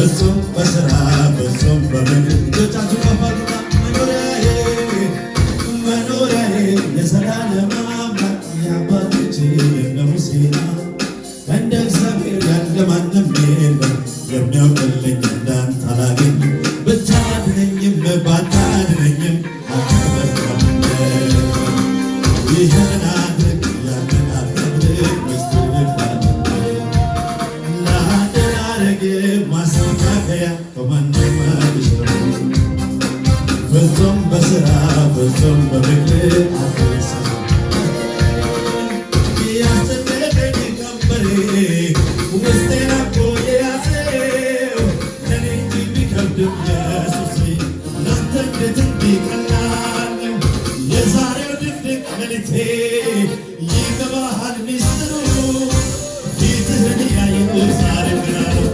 ፍጹም በሥራ ፍጹም በምግብ እጆቻችሁ ከፋሉና መኖሪያዬ የዘላለም አምላክ የአባቶቼ የእነ ሙሴ እንደ እግዚአብሔር ያለ ማንም የለም። የሚያውቅልኝ እንዳንተ አላገኝም። ብታድነኝም ባታድነኝም ይህን አድርግ ያንን አታድርግ ለአደራረግ ማስተካከያ ከማንም አልሻም። ፍጹም በሥራ ፍጹም በምክር አትረሳም። ያስጨነቀኝ ቀንበሬ ውስጤን አብቆ የያዘው ለእኔ እንጂ ቢከብድም ኢየሱሴ ላንተ እንዴት እንዲህ ቀላል ነው። የዛሬው ድቅድቅ ሌሊቴ ይገባሃል ሚስጥሩ ፊትህን ያየሁ ዛሬ ምናለው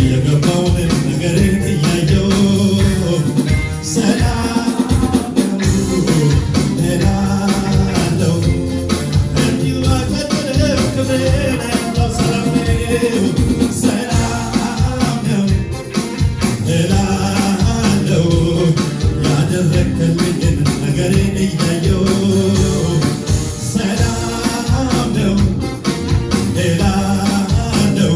የገባውን ነገርን እያየሁ ሰላም እላለሁ። እንዲሁ አልቀጥልም ክብሬን አያለው ሰላም ነው እላለሁ። ያደረግክልኝን ነገርን እያየሁ ሰላም ነው እላለሁ።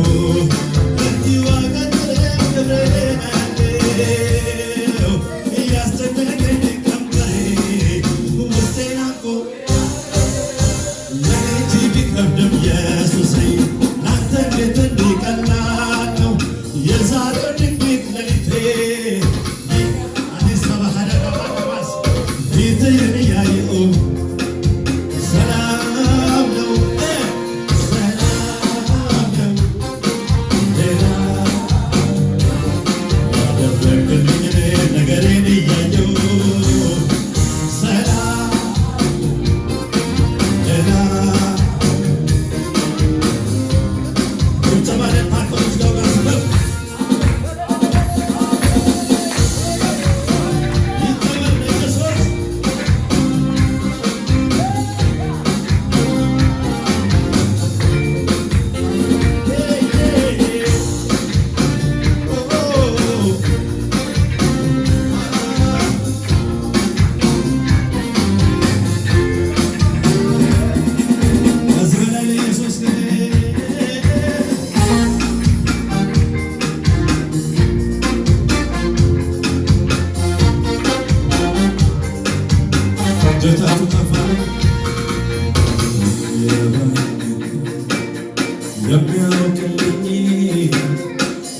የሚያውቅልኝ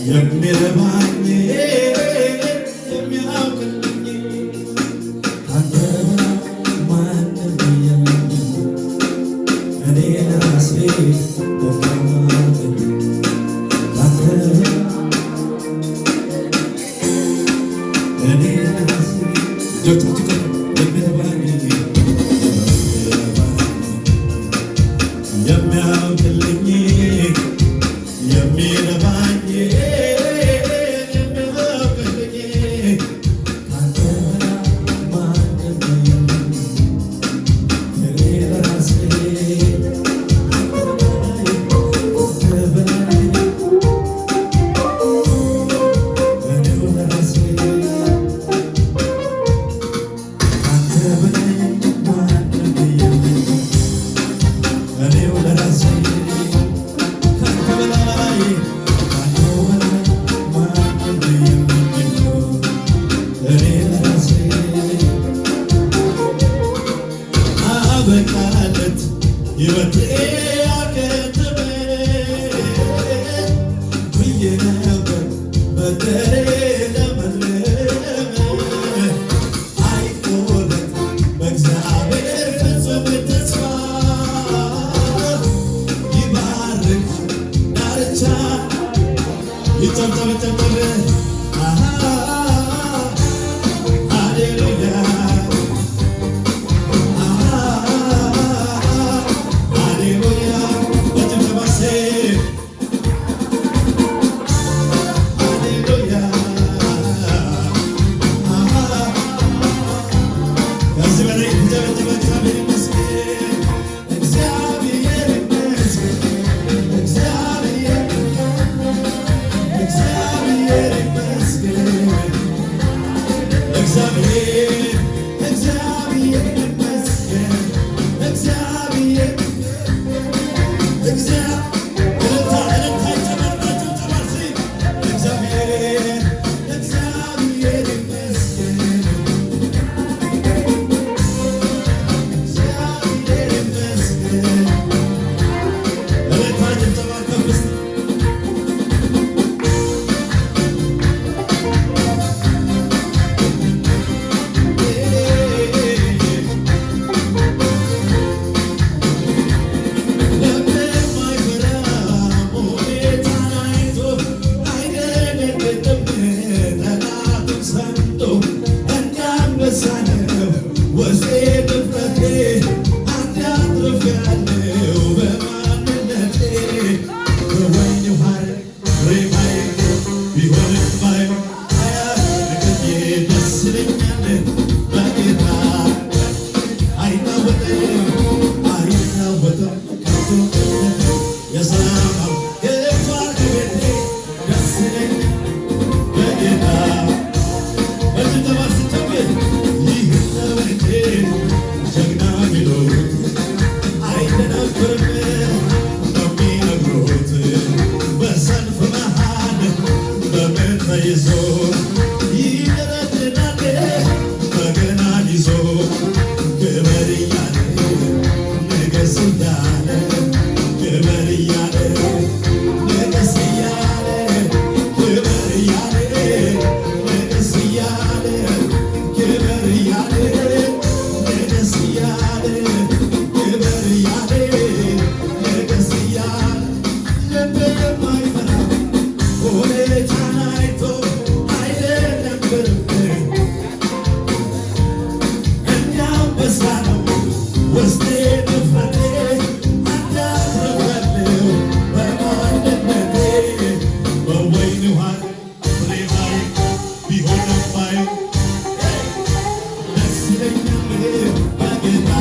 የሚረባኝ የሚያውቅልኝ አንተ ማንም የለም። እኔ ለራሴ ደካማኝ አንተ እኔ ለራሴ የሚረባኝ የሚያውቅልኝ የሚረባኝ የሚያውቅልኝ ካንተ ማንም የለም። እኔ ለራሴ እኔው ለራሴ ካንተ በላይ ማንም የለም። እኔው ለራሴ በቃለት ሕይወቴ አከተመ ብዬ ነበር በደሬ ለመለመ አይቆረጥ በእግዚአብሔር ፍጹም ተስፋ ይባርክ ዳርቻ ይጨብጨብ ሃሌሉያ ወሴ ድፍረቴ አንድ አትርፌያለሁ በማንነቴ በወይን ሐረግ ፍሬማዬ ቢሆንም ባይሆን አያደርገኝ ደስ ይለኛል በጌታ አይናወጥም አይናወጥም ከቶ የሰላም ገብቷል ቤቴ ደስ ይለኛል በጌታ በጭብጨባ ስጨብጥ ይህ ነው እንጂ ጀግና ቢሉት አይደነብርም ነው የሚነግሩት በሰልፍ መሃል በምን ተይዞ ይደረድራል በገናን ይዞ ክበር እያለ ንገስ እያለ ክበር እያለ ንገስ እያለ ክበር እያለ ንገስ እያለ ክበር እያለ ንገስ እያለ ክበር እያለ ንገስ እያለ ልብ የማይፈራ ሁኔታን አይቶ አይደነብርም እንዳንበሳ ነው ውስጤ ድፍረቴ አዳትረፈለው በማንነቴ በወይን ሐረግ ፍሬማዬ ቢሆንም ባየው ደስ ይለኛል በጌታ